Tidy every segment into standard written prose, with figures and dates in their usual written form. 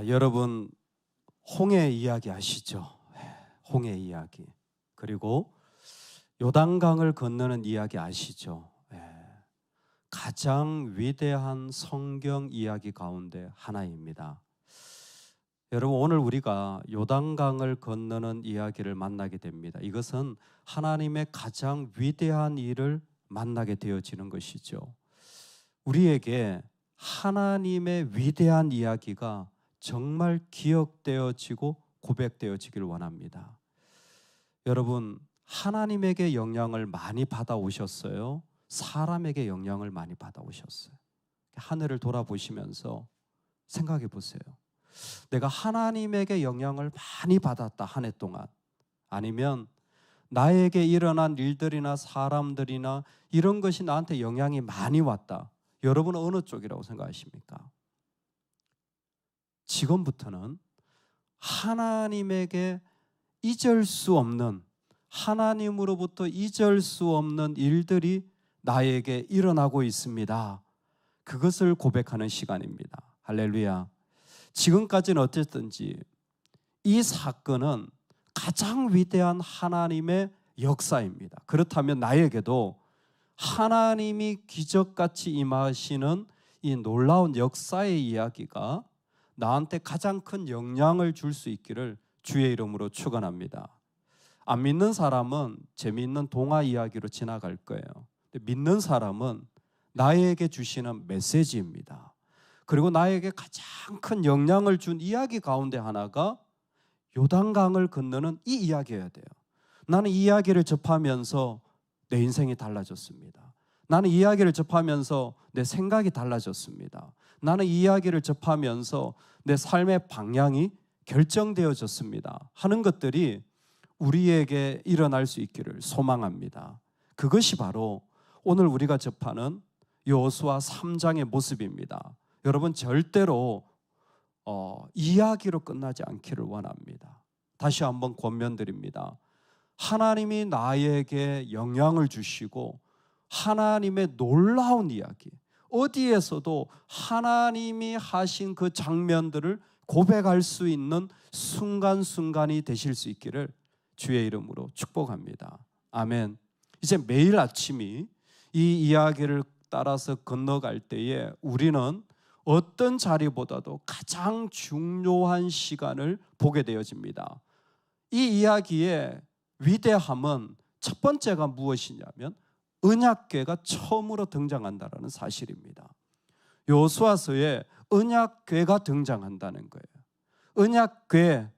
여러분 홍해 이야기 아시죠? 홍해 이야기. 그리고 요단강을 건너는 이야기 아시죠? 가장 위대한 성경 이야기 가운데 하나입니다. 여러분 오늘 우리가 요단강을 건너는 이야기를 만나게 됩니다. 이것은 하나님의 가장 위대한 일을 만나게 되어지는 것이죠. 우리에게 하나님의 위대한 이야기가 정말 기억되어지고 고백되어지길 원합니다. 여러분 하나님에게 영향을 많이 받아오셨어요? 사람에게 영향을 많이 받아오셨어요? 하늘을 돌아보시면서 생각해 보세요. 내가 하나님에게 영향을 많이 받았다 한 해 동안, 아니면 나에게 일어난 일들이나 사람들이나 이런 것이 나한테 영향이 많이 왔다. 여러분은 어느 쪽이라고 생각하십니까? 지금부터는 하나님에게 잊을 수 없는, 하나님으로부터 잊을 수 없는 일들이 나에게 일어나고 있습니다. 그것을 고백하는 시간입니다. 할렐루야. 지금까지는 어쨌든지 이 사건은 가장 위대한 하나님의 역사입니다. 그렇다면 나에게도 하나님이 기적같이 임하시는 이 놀라운 역사의 이야기가 나한테 가장 큰 영향을 줄 수 있기를 주의 이름으로 축원합니다. 안 믿는 사람은 재미있는 동화 이야기로 지나갈 거예요. 믿는 사람은 나에게 주시는 메시지입니다. 그리고 나에게 가장 큰 영향을 준 이야기 가운데 하나가 요단강을 건너는 이 이야기여야 돼요. 나는 이 이야기를 접하면서 내 인생이 달라졌습니다. 나는 이 이야기를 접하면서 내 생각이 달라졌습니다. 나는 이 이야기를 접하면서 내 삶의 방향이 결정되어졌습니다 하는 것들이 우리에게 일어날 수 있기를 소망합니다. 그것이 바로 오늘 우리가 접하는 여호수아 3장의 모습입니다. 여러분 절대로 이야기로 끝나지 않기를 원합니다. 다시 한번 권면드립니다. 하나님이 나에게 영향을 주시고 하나님의 놀라운 이야기, 어디에서도 하나님이 하신 그 장면들을 고백할 수 있는 순간순간이 되실 수 있기를 주의 이름으로 축복합니다. 아멘. 이제 매일 아침이 이 이야기를 따라서 건너갈 때에 우리는 어떤 자리보다도 가장 중요한 시간을 보게 되어집니다. 이 이야기의 위대함은 첫 번째가 무엇이냐면 언약궤가 처음으로 등장한다는 사실입니다. 여호수아서에 언약궤가 등장한다는 거예요. 언약궤,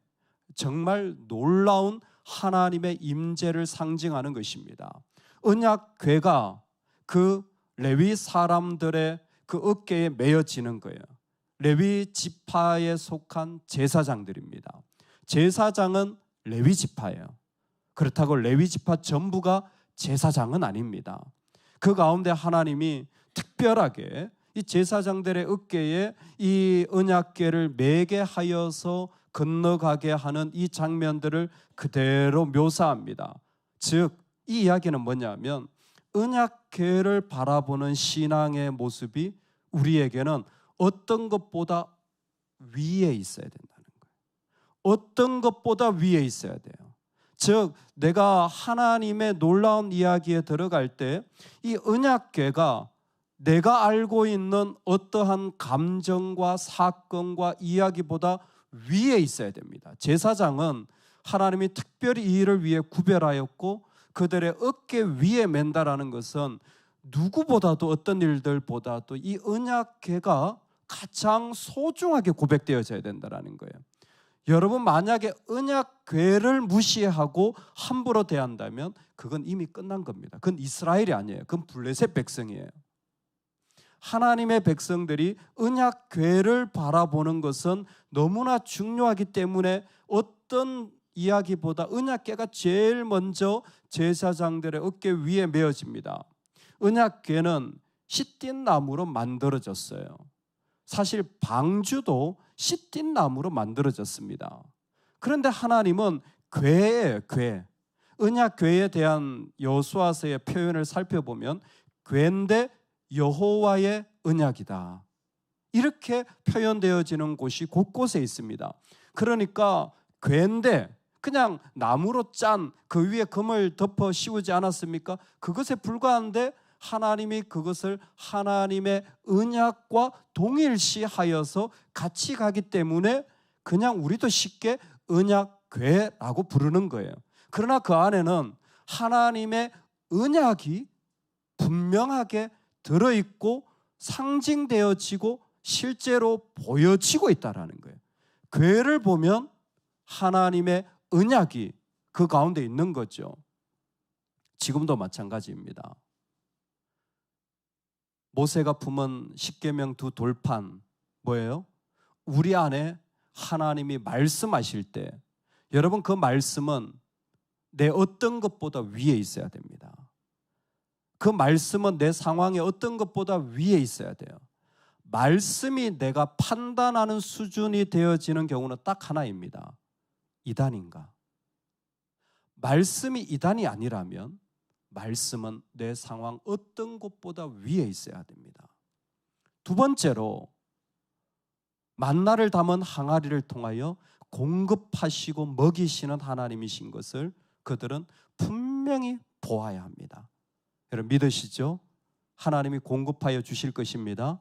정말 놀라운 하나님의 임재를 상징하는 것입니다. 언약궤가 그 레위 사람들의 그 어깨에 메어지는 거예요. 레위 지파에 속한 제사장들입니다. 제사장은 레위 지파예요. 그렇다고 레위 지파 전부가 제사장은 아닙니다. 그 가운데 하나님이 특별하게 이 제사장들의 어깨에 이 언약궤를 매게 하여서 건너가게 하는 이 장면들을 그대로 묘사합니다. 즉, 이 이야기는 뭐냐면 언약궤를 바라보는 신앙의 모습이 우리에게는 어떤 것보다 위에 있어야 된다는 거예요. 어떤 것보다 위에 있어야 돼요. 즉, 내가 하나님의 놀라운 이야기에 들어갈 때 이 언약궤가 내가 알고 있는 어떠한 감정과 사건과 이야기보다 위에 있어야 됩니다. 제사장은 하나님이 특별히 이 일을 위해 구별하였고 그들의 어깨 위에 맨다라는 것은 누구보다도 어떤 일들보다도 이 언약궤가 가장 소중하게 고백되어져야 된다는 거예요. 여러분 만약에 언약궤를 무시하고 함부로 대한다면 그건 이미 끝난 겁니다. 그건 이스라엘이 아니에요. 그건 블레셋 백성이에요. 하나님의 백성들이 언약궤를 바라보는 것은 너무나 중요하기 때문에 어떤 이야기보다 언약궤가 제일 먼저 제사장들의 어깨 위에 메어집니다. 언약궤는 시띠 나무로 만들어졌어요. 사실 방주도 시띠 나무로 만들어졌습니다. 그런데 하나님은 궤예요, 궤. 언약궤에 대한 여호수아서의 표현을 살펴보면 궤인데 여호와의 언약이다. 이렇게 표현되어지는 곳이 곳곳에 있습니다. 그러니까 궤인데 그냥 나무로 짠 그 위에 금을 덮어 씌우지 않았습니까? 그것에 불과한데 하나님이 그것을 하나님의 언약과 동일시하여서 같이 가기 때문에 그냥 우리도 쉽게 언약궤라고 부르는 거예요. 그러나 그 안에는 하나님의 언약이 분명하게 들어있고 상징되어지고 실제로 보여지고 있다는 거예요. 궤를 보면 하나님의 언약이 그 가운데 있는 거죠. 지금도 마찬가지입니다. 모세가 품은 십계명 두 돌판 뭐예요? 우리 안에 하나님이 말씀하실 때 여러분 그 말씀은 내 어떤 것보다 위에 있어야 됩니다. 그 말씀은 내 상황의 어떤 것보다 위에 있어야 돼요. 말씀이 내가 판단하는 수준이 되어지는 경우는 딱 하나입니다. 이단인가? 말씀이 이단이 아니라면 말씀은 내 상황 어떤 것보다 위에 있어야 됩니다. 두 번째로 만나를 담은 항아리를 통하여 공급하시고 먹이시는 하나님이신 것을 그들은 분명히 보아야 합니다. 여러분 믿으시죠? 하나님이 공급하여 주실 것입니다.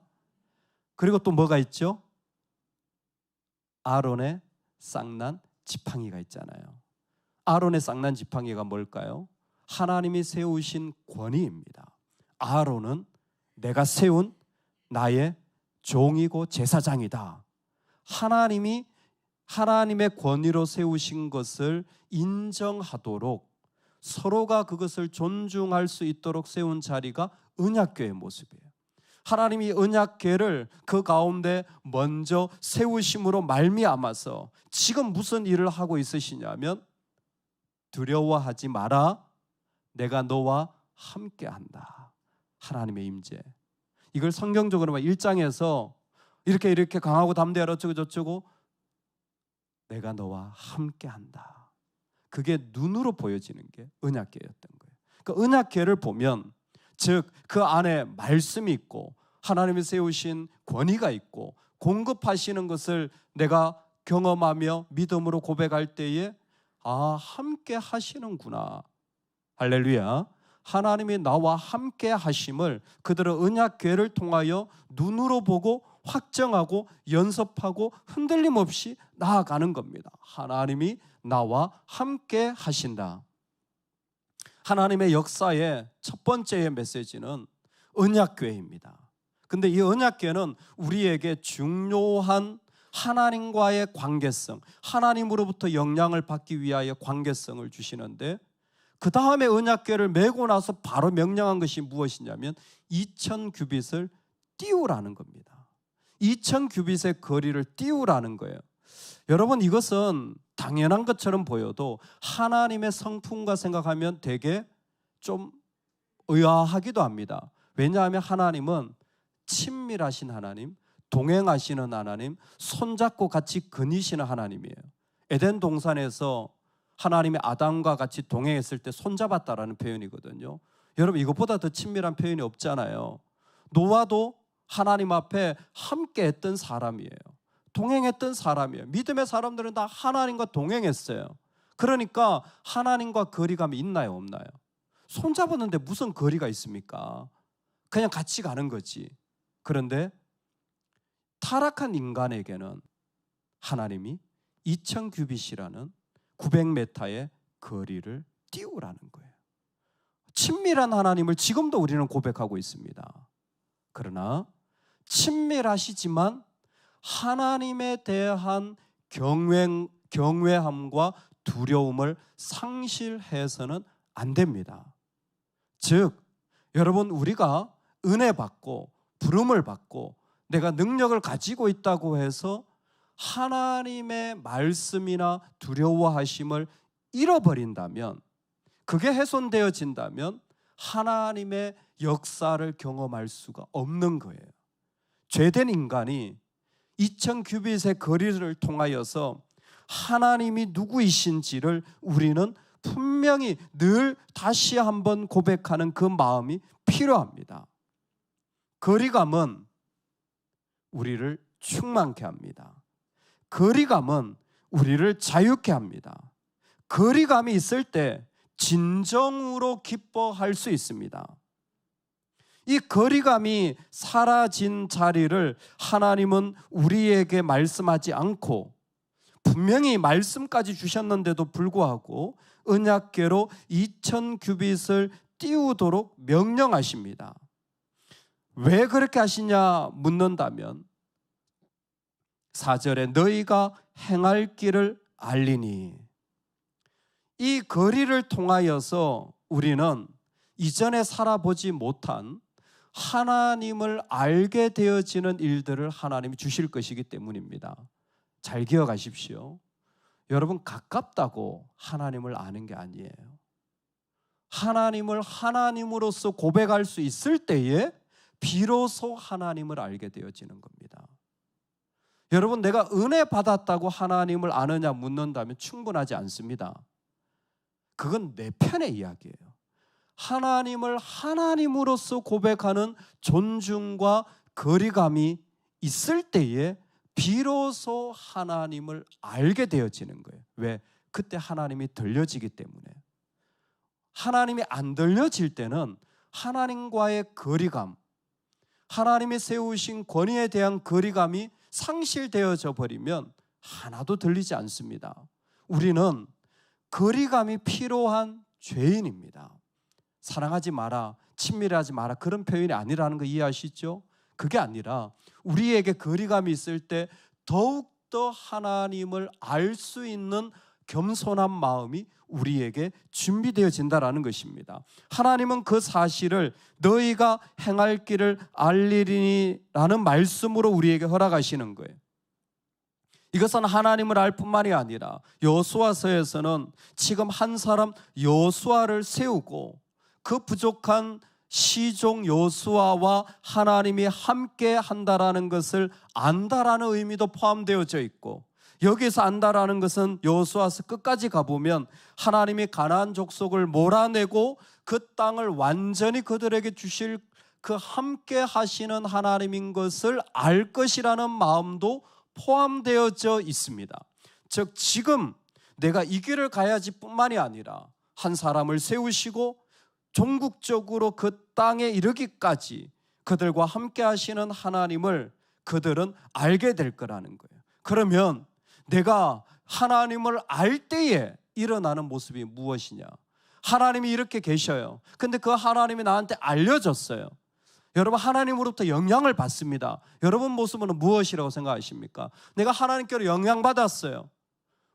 그리고 또 뭐가 있죠? 아론의 쌍난 지팡이가 있잖아요. 아론의 쌍난 지팡이가 뭘까요? 하나님이 세우신 권위입니다. 아론은 내가 세운 나의 종이고 제사장이다. 하나님이 하나님의 권위로 세우신 것을 인정하도록 서로가 그것을 존중할 수 있도록 세운 자리가 언약궤의 모습이에요. 하나님이 언약궤를 그 가운데 먼저 세우심으로 말미암아서 지금 무슨 일을 하고 있으시냐면 두려워하지 마라. 내가 너와 함께한다. 하나님의 임재. 이걸 성경적으로 1장에서 이렇게 강하고 담대하라 어쩌고 저쩌고 내가 너와 함께한다. 그게 눈으로 보여지는 게 언약궤였던 거예요. 그 언약궤를 보면 즉 그 안에 말씀이 있고 하나님이 세우신 권위가 있고 공급하시는 것을 내가 경험하며 믿음으로 고백할 때에 아, 함께 하시는구나. 할렐루야. 하나님이 나와 함께 하심을 그들은 언약궤를 통하여 눈으로 보고 확정하고 연습하고 흔들림 없이 나아가는 겁니다. 하나님이 나와 함께 하신다. 하나님의 역사의 첫 번째의 메시지는 언약궤입니다. 근데 이 언약궤는 우리에게 중요한 하나님과의 관계성, 하나님으로부터 영향을 받기 위하여 관계성을 주시는데 그 다음에 언약궤를 메고 나서 바로 명령한 것이 무엇이냐면 2000규빗을 띄우라는 겁니다. 2000규빗의 거리를 띄우라는 거예요. 여러분 이것은 당연한 것처럼 보여도 하나님의 성품과 생각하면 되게 좀 의아하기도 합니다. 왜냐하면 하나님은 친밀하신 하나님, 동행하시는 하나님, 손잡고 같이 거니시는 하나님이에요. 에덴 동산에서 하나님이 아담과 같이 동행했을 때 손잡았다라는 표현이거든요. 여러분 이것보다 더 친밀한 표현이 없잖아요. 노아도 하나님 앞에 함께 했던 사람이에요. 동행했던 사람이에요. 믿음의 사람들은 다 하나님과 동행했어요. 그러니까 하나님과 거리감이 있나요, 없나요? 손잡았는데 무슨 거리가 있습니까? 그냥 같이 가는 거지. 그런데 타락한 인간에게는 하나님이 2000규빗이라는 900m의 거리를 띄우라는 거예요. 친밀한 하나님을 지금도 우리는 고백하고 있습니다. 그러나 친밀하시지만 하나님에 대한 경외함과 두려움을 상실해서는 안 됩니다. 즉, 여러분 우리가 은혜 받고 부름을 받고 내가 능력을 가지고 있다고 해서 하나님의 말씀이나 두려워하심을 잃어버린다면, 그게 훼손되어진다면 하나님의 역사를 경험할 수가 없는 거예요. 죄된 인간이 2000규빗의 거리를 통하여서 하나님이 누구이신지를 우리는 분명히 늘 다시 한번 고백하는 그 마음이 필요합니다. 거리감은 우리를 충만케 합니다. 거리감은 우리를 자유케 합니다. 거리감이 있을 때 진정으로 기뻐할 수 있습니다. 이 거리감이 사라진 자리를 하나님은 우리에게 말씀하지 않고 분명히 말씀까지 주셨는데도 불구하고 언약궤로 2000규빗을 띄우도록 명령하십니다. 왜 그렇게 하시냐 묻는다면 4절에 너희가 행할 길을 알리니, 이 거리를 통하여서 우리는 이전에 살아보지 못한 하나님을 알게 되어지는 일들을 하나님이 주실 것이기 때문입니다. 잘 기억하십시오. 여러분, 가깝다고 하나님을 아는 게 아니에요. 하나님을 하나님으로서 고백할 수 있을 때에 비로소 하나님을 알게 되어지는 겁니다. 여러분, 내가 은혜 받았다고 하나님을 아느냐 묻는다면 충분하지 않습니다. 그건 내 편의 이야기예요. 하나님을 하나님으로서 고백하는 존중과 거리감이 있을 때에 비로소 하나님을 알게 되어지는 거예요. 왜? 그때 하나님이 들려지기 때문에. 하나님이 안 들려질 때는 하나님과의 거리감, 하나님이 세우신 권위에 대한 거리감이 상실되어져 버리면 하나도 들리지 않습니다. 우리는 거리감이 필요한 죄인입니다. 사랑하지 마라, 친밀하지 마라, 그런 표현이 아니라는 거 이해하시죠? 그게 아니라 우리에게 거리감이 있을 때 더욱더 하나님을 알 수 있는 겸손한 마음이 우리에게 준비되어진다라는 것입니다. 하나님은 그 사실을 너희가 행할 길을 알리리니 라는 말씀으로 우리에게 허락하시는 거예요. 이것은 하나님을 알 뿐만이 아니라 여호수아서에서는 지금 한 사람 여호수아를 세우고 그 부족한 시종 여호수아와 하나님이 함께 한다라는 것을 안다라는 의미도 포함되어져 있고, 여기서 안다라는 것은 여호수아서 끝까지 가보면 하나님이 가나안 족속을 몰아내고 그 땅을 완전히 그들에게 주실 그 함께 하시는 하나님인 것을 알 것이라는 마음도 포함되어져 있습니다. 즉 지금 내가 이 길을 가야지 뿐만이 아니라 한 사람을 세우시고 종국적으로 그 땅에 이르기까지 그들과 함께 하시는 하나님을 그들은 알게 될 거라는 거예요. 그러면 내가 하나님을 알 때에 일어나는 모습이 무엇이냐? 하나님이 이렇게 계셔요. 근데 그 하나님이 나한테 알려졌어요. 여러분, 하나님으로부터 영향을 받습니다. 여러분 모습은 무엇이라고 생각하십니까? 내가 하나님께로 영향받았어요.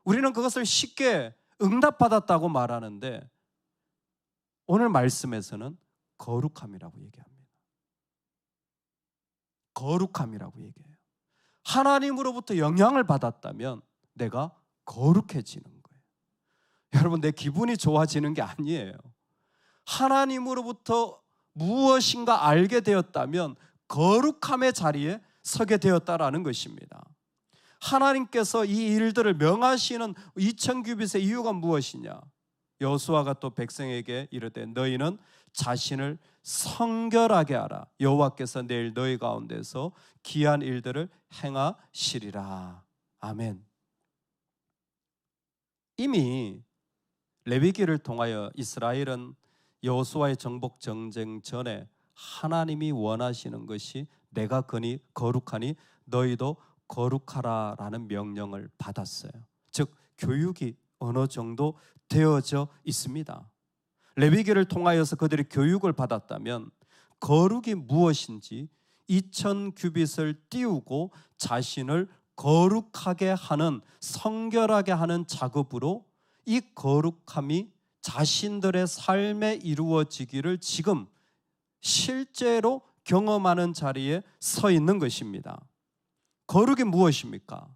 우리는 그것을 쉽게 응답받았다고 말하는데 오늘 말씀에서는 거룩함이라고 얘기합니다. 거룩함이라고 얘기해요. 하나님으로부터 영향을 받았다면 내가 거룩해지는 거예요. 여러분, 내 기분이 좋아지는 게 아니에요. 하나님으로부터 무엇인가 알게 되었다면 거룩함의 자리에 서게 되었다라는 것입니다. 하나님께서 이 일들을 명하시는 2000규빗의 이유가 무엇이냐? 여호수아가 또 백성에게 이르되 너희는 자신을 성결하게 하라. 여호와께서 내일 너희 가운데서 기이한 일들을 행하시리라. 아멘. 이미 레위기를 통하여 이스라엘은 여호수아의 정복 전쟁 전에 하나님이 원하시는 것이 내가 거룩하니 너희도 거룩하라라는 명령을 받았어요. 즉 교육이 어느 정도 되어져 있습니다. 레위기를 통하여서 그들이 교육을 받았다면 거룩이 무엇인지 2000규빗을 띄우고 자신을 거룩하게 하는, 성결하게 하는 작업으로 이 거룩함이 자신들의 삶에 이루어지기를 지금 실제로 경험하는 자리에 서 있는 것입니다. 거룩이 무엇입니까?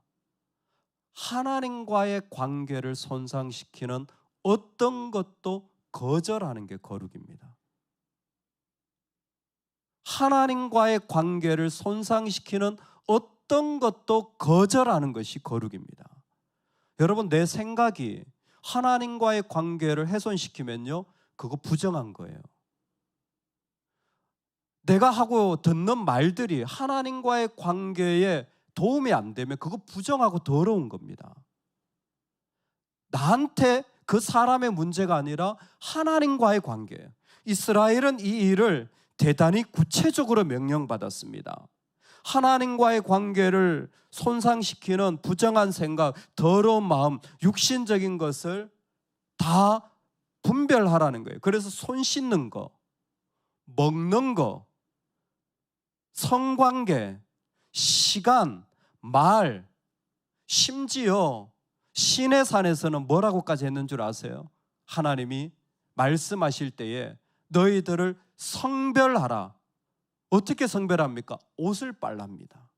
하나님과의 관계를 손상시키는 어떤 것도 거절하는 게 거룩입니다. 하나님과의 관계를 손상시키는 어떤 것도 거절하는 것이 거룩입니다. 여러분, 내 생각이 하나님과의 관계를 훼손시키면요, 그거 부정한 거예요. 내가 하고 듣는 말들이 하나님과의 관계에 도움이 안 되면 그거 부정하고 더러운 겁니다. 나한테 그 사람의 문제가 아니라 하나님과의 관계예요. 이스라엘은 이 일을 대단히 구체적으로 명령받았습니다. 하나님과의 관계를 손상시키는 부정한 생각, 더러운 마음, 육신적인 것을 다 분별하라는 거예요. 그래서 손 씻는 거, 먹는 거, 성관계, 시간, 말, 심지어 신의 산에서는 뭐라고까지 했는 줄 아세요? 하나님이 말씀하실 때에 너희들을 성별하라. 어떻게 성별합니까? 옷을 빨랍니다.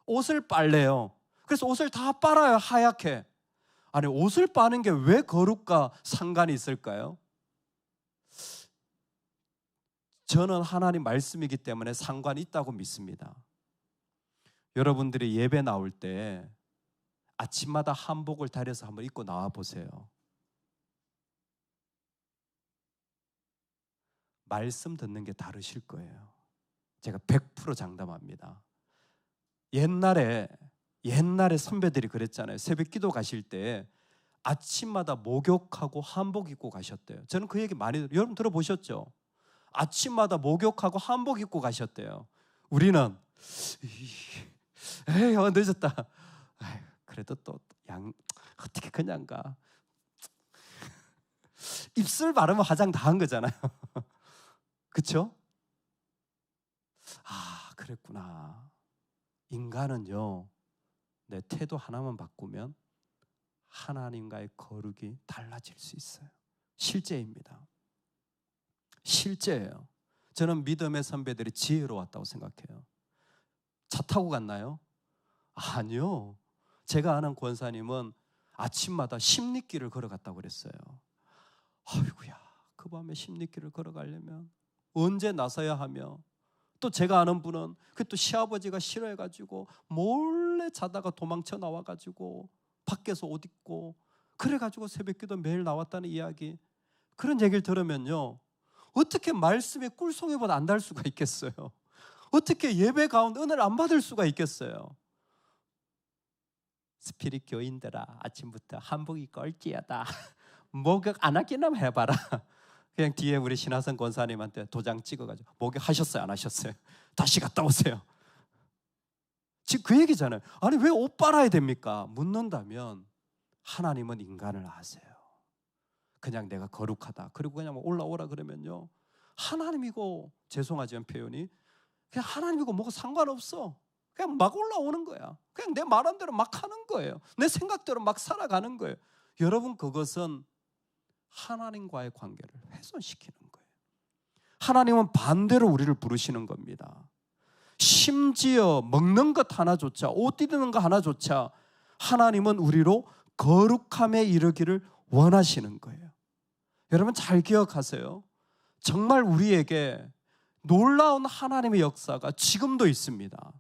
옷을 빨래요. 그래서 옷을 다 빨아요, 하얗게. 아니, 옷을 빠는 게 왜 거룩과 상관이 있을까요? 저는 하나님 말씀이기 때문에 상관이 있다고 믿습니다. 여러분들이 예배 나올 때 아침마다 한복을 다려서 한번 입고 나와 보세요. 말씀 듣는 게 다르실 거예요. 제가 100% 장담합니다. 옛날에 선배들이 그랬잖아요. 새벽 기도 가실 때 아침마다 목욕하고 한복 입고 가셨대요. 저는 그 얘기 많이 여러분 들어보셨죠? 아침마다 목욕하고 한복 입고 가셨대요. 우리는 에이 늦었다. 그래도 또 어떻게 그냥 가. 입술 바르면 화장 다 한 거잖아요. 그렇죠? 아, 그랬구나. 인간은요, 내 태도 하나만 바꾸면 하나님과의 거룩이 달라질 수 있어요. 실제입니다. 실제예요. 저는 믿음의 선배들이 지혜로웠다고 생각해요. 차 타고 갔나요? 아니요. 제가 아는 권사님은 아침마다 십리길을 걸어갔다고 그랬어요. 아이고야, 그 밤에 십리길을 걸어가려면 언제 나서야 하며, 또 제가 아는 분은 그 또 시아버지가 싫어해가지고 몰래 자다가 도망쳐 나와가지고 밖에서 옷 입고 그래가지고 새벽기도 매일 나왔다는 이야기. 그런 얘기를 들으면요, 어떻게 말씀의 꿀송이보다 안 달 수가 있겠어요? 어떻게 예배 가운데 은혜를 안 받을 수가 있겠어요? 스피릿 교인들아, 아침부터 한복 입고 얼찌하다 목욕 안 하기나 해봐라. 그냥 뒤에 우리 신하선 권사님한테 도장 찍어가지고 목욕하셨어요, 안 하셨어요? 다시 갔다 오세요. 지금 그 얘기잖아요. 아니, 왜 옷 빨아야 됩니까? 묻는다면 하나님은 인간을 아세요. 그냥 내가 거룩하다, 그리고 그냥 올라오라 그러면요, 하나님이고, 죄송하지만 표현이, 그냥 하나님이고 뭐가 상관없어. 그냥 막 올라오는 거야. 그냥 내 말한 대로 막 하는 거예요. 내 생각대로 막 살아가는 거예요. 여러분, 그것은 하나님과의 관계를 훼손시키는 거예요. 하나님은 반대로 우리를 부르시는 겁니다. 심지어 먹는 것 하나조차, 옷 입는 것 하나조차 하나님은 우리로 거룩함에 이르기를 원하시는 거예요. 여러분 잘 기억하세요. 정말 우리에게 놀라운 하나님의 역사가 지금도 있습니다.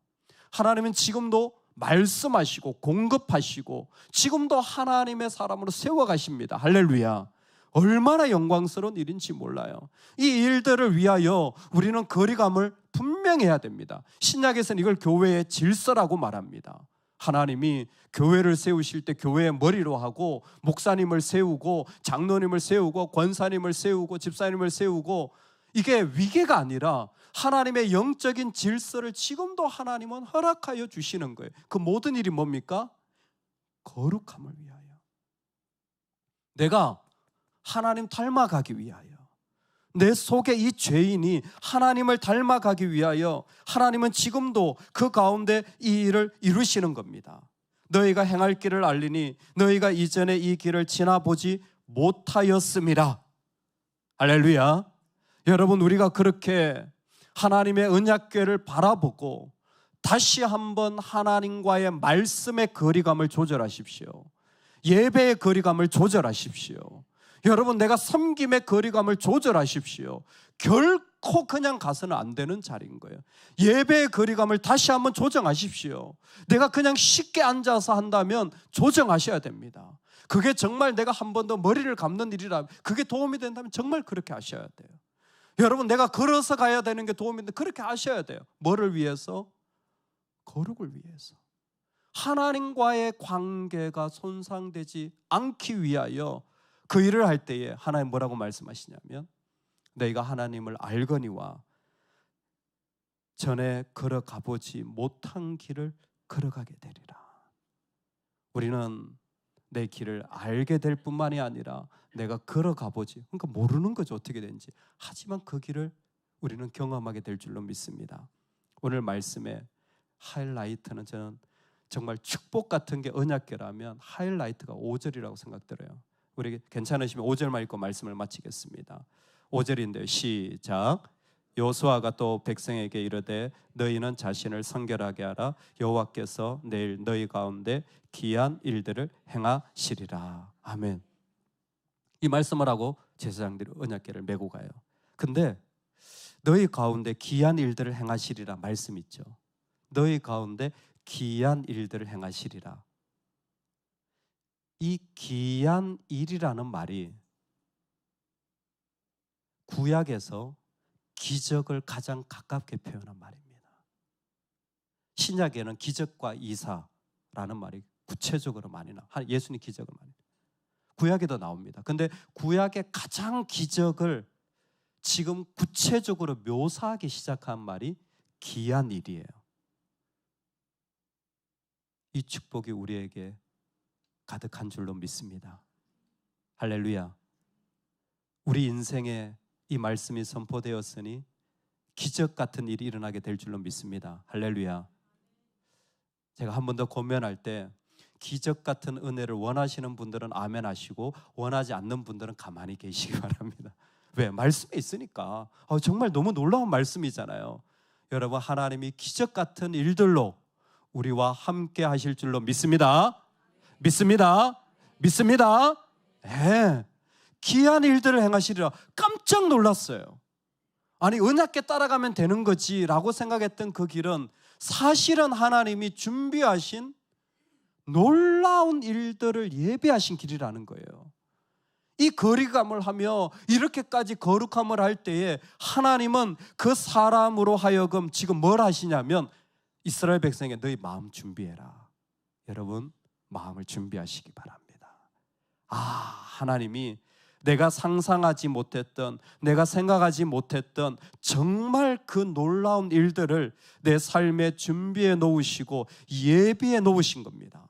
하나님은 지금도 말씀하시고 공급하시고 지금도 하나님의 사람으로 세워가십니다. 할렐루야. 얼마나 영광스러운 일인지 몰라요. 이 일들을 위하여 우리는 거리감을 분명히 해야 됩니다. 신약에서는 이걸 교회의 질서라고 말합니다. 하나님이 교회를 세우실 때 교회의 머리로 하고, 목사님을 세우고, 장로님을 세우고, 권사님을 세우고, 집사님을 세우고, 이게 위계가 아니라 하나님의 영적인 질서를 지금도 하나님은 허락하여 주시는 거예요. 그 모든 일이 뭡니까? 거룩함을 위하여. 내가 하나님 닮아가기 위하여, 내 속에 이 죄인이 하나님을 닮아가기 위하여 하나님은 지금도 그 가운데 이 일을 이루시는 겁니다. 너희가 행할 길을 알리니 너희가 이전에 이 길을 지나보지 못하였음이라. 할렐루야. 여러분, 우리가 그렇게 하나님의 언약궤를 바라보고 다시 한번 하나님과의 말씀의 거리감을 조절하십시오. 예배의 거리감을 조절하십시오. 여러분, 내가 섬김의 거리감을 조절하십시오. 결코 그냥 가서는 안 되는 자리인 거예요. 예배의 거리감을 다시 한번 조정하십시오. 내가 그냥 쉽게 앉아서 한다면 조정하셔야 됩니다. 그게 정말 내가 한 번 더 머리를 감는 일이라, 그게 도움이 된다면 정말 그렇게 하셔야 돼요. 여러분, 내가 걸어서 가야 되는 게 도움인데 그렇게 하셔야 돼요. 뭐를 위해서? 거룩을 위해서. 하나님과의 관계가 손상되지 않기 위하여 그 일을 할 때에 하나님 뭐라고 말씀하시냐면, 너희가 하나님을 알거니와 전에 걸어가보지 못한 길을 걸어가게 되리라. 우리는 내 길을 알게 될 뿐만이 아니라 내가 걸어가보지, 그러니까 모르는 거죠, 어떻게 되는지. 하지만 그 길을 우리는 경험하게 될 줄로 믿습니다. 오늘 말씀의 하이라이트는, 저는 정말 축복 같은 게 언약궤라면 하이라이트가 5절이라고 생각들어요. 우리 괜찮으시면 5절만 읽고 말씀을 마치겠습니다. 5절인데요. 시작. 여호수아가 또 백성에게 이르되 너희는 자신을 성결하게 하라. 여호와께서 내일 너희 가운데 기이한 일들을 행하시리라. 아멘. 이 말씀을 하고 제사장들이 언약궤를 메고 가요. 근데 너희 가운데 기이한 일들을 행하시리라 말씀 있죠. 너희 가운데 기이한 일들을 행하시리라. 이 기이한 일이라는 말이 구약에서 기적을 가장 가깝게 표현한 말입니다. 신약에는 기적과 이사라는 말이 구체적으로 많이 나와요. 예수님 기적을 많이. 구약에도 나옵니다. 근데 구약의 가장 기적을 지금 구체적으로 묘사하기 시작한 말이 기이한 일이에요. 이 축복이 우리에게 가득한 줄로 믿습니다. 할렐루야. 우리 인생에 이 말씀이 선포되었으니 기적 같은 일이 일어나게 될 줄로 믿습니다. 할렐루야. 제가 한 번 더 권면할 때 기적 같은 은혜를 원하시는 분들은 아멘 하시고 원하지 않는 분들은 가만히 계시기 바랍니다. 왜? 말씀에 있으니까. 정말 너무 놀라운 말씀이잖아요. 여러분, 하나님이 기적 같은 일들로 우리와 함께 하실 줄로 믿습니다. 믿습니다. 믿습니다. 네. 기이한 일들을 행하시리라. 깜짝 놀랐어요. 아니, 언약궤 따라가면 되는 거지 라고 생각했던 그 길은 사실은 하나님이 준비하신 놀라운 일들을 예비하신 길이라는 거예요. 이 거리감을 하며 이렇게까지 거룩함을 할 때에 하나님은 그 사람으로 하여금 지금 뭘 하시냐면 이스라엘 백성에게 너희 마음 준비해라. 여러분, 마음을 준비하시기 바랍니다. 하나님이 내가 상상하지 못했던, 내가 생각하지 못했던 정말 그 놀라운 일들을 내 삶에 준비해 놓으시고 예비해 놓으신 겁니다.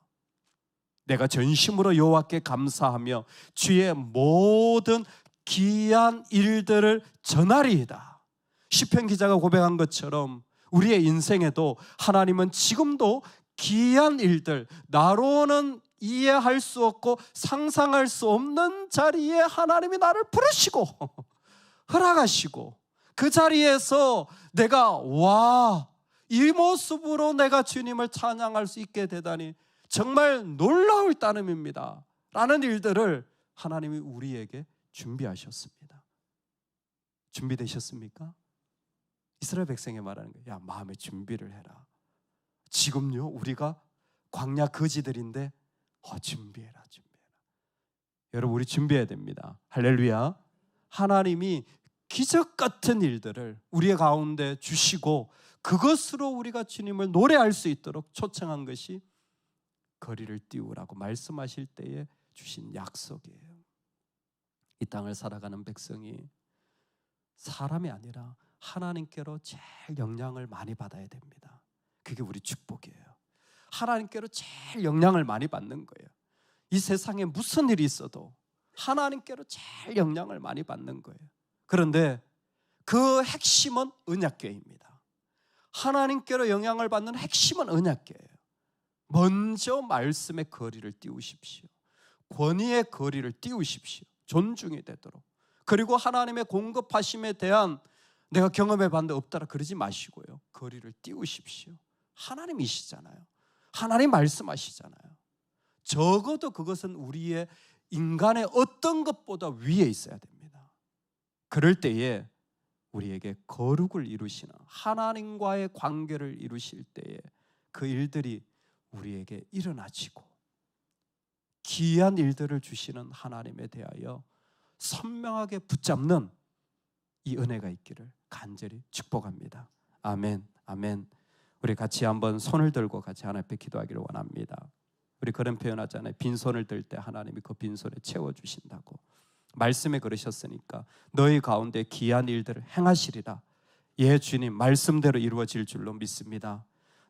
내가 전심으로 여호와께 감사하며 주의 모든 기이한 일들을 전하리이다. 시편 기자가 고백한 것처럼 우리의 인생에도 하나님은 지금도 기이한 일들, 나로는 이해할 수 없고 상상할 수 없는 자리에 하나님이 나를 부르시고 허락하시고 그 자리에서 내가 이 모습으로 내가 주님을 찬양할 수 있게 되다니 정말 놀라울 따름입니다 라는 일들을 하나님이 우리에게 준비하셨습니다. 준비되셨습니까? 이스라엘 백성에 말하는 거예요. 야, 마음의 준비를 해라. 지금요, 우리가 광야 거지들인데 준비해라. 여러분, 우리 준비해야 됩니다. 할렐루야. 하나님이 기적 같은 일들을 우리의 가운데 주시고 그것으로 우리가 주님을 노래할 수 있도록 초청한 것이 거리를 띄우라고 말씀하실 때에 주신 약속이에요. 이 땅을 살아가는 백성이 사람이 아니라 하나님께로 제일 영향을 많이 받아야 됩니다. 그게 우리 축복이에요. 하나님께로 제일 영향을 많이 받는 거예요. 이 세상에 무슨 일이 있어도 하나님께로 제일 영향을 많이 받는 거예요. 그런데 그 핵심은 언약궤입니다. 하나님께로 영향을 받는 핵심은 언약궤예요. 먼저 말씀의 거리를 띄우십시오. 권위의 거리를 띄우십시오. 존중이 되도록. 그리고 하나님의 공급하심에 대한 내가 경험해 봤는데 없다라 그러지 마시고요. 거리를 띄우십시오. 하나님이시잖아요. 하나님 말씀하시잖아요. 적어도 그것은 우리의 인간의 어떤 것보다 위에 있어야 됩니다. 그럴 때에 우리에게 거룩을 이루시는 하나님과의 관계를 이루실 때에 그 일들이 우리에게 일어나지고 기이한 일들을 주시는 하나님에 대하여 선명하게 붙잡는 이 은혜가 있기를 간절히 축복합니다. 아멘, 아멘. 우리 같이 한번 손을 들고 같이 하나님 앞에 기도하기를 원합니다. 우리 그런 표현하잖아요. 빈손을 들 때 하나님이 그 빈손에 채워주신다고. 말씀에 그러셨으니까 너희 가운데 귀한 일들을 행하시리라. 예, 주님, 말씀대로 이루어질 줄로 믿습니다.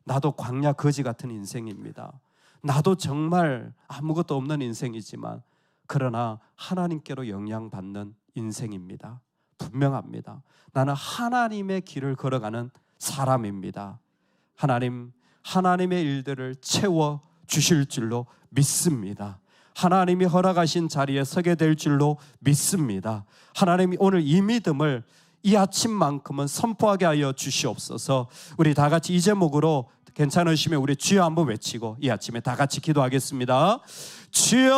나도 광야 거지 같은 인생입니다. 나도 정말 아무것도 없는 인생이지만 그러나 하나님께로 영향받는 인생입니다. 분명합니다. 나는 하나님의 길을 걸어가는 사람입니다. 하나님, 하나님의 일들을 채워 주실 줄로 믿습니다. 하나님이 허락하신 자리에 서게 될 줄로 믿습니다. 하나님이 오늘 이 믿음을 이 아침만큼은 선포하게 하여 주시옵소서. 우리 다 같이 이 제목으로 괜찮으시면 우리 주여 한번 외치고 이 아침에 다 같이 기도하겠습니다. 주여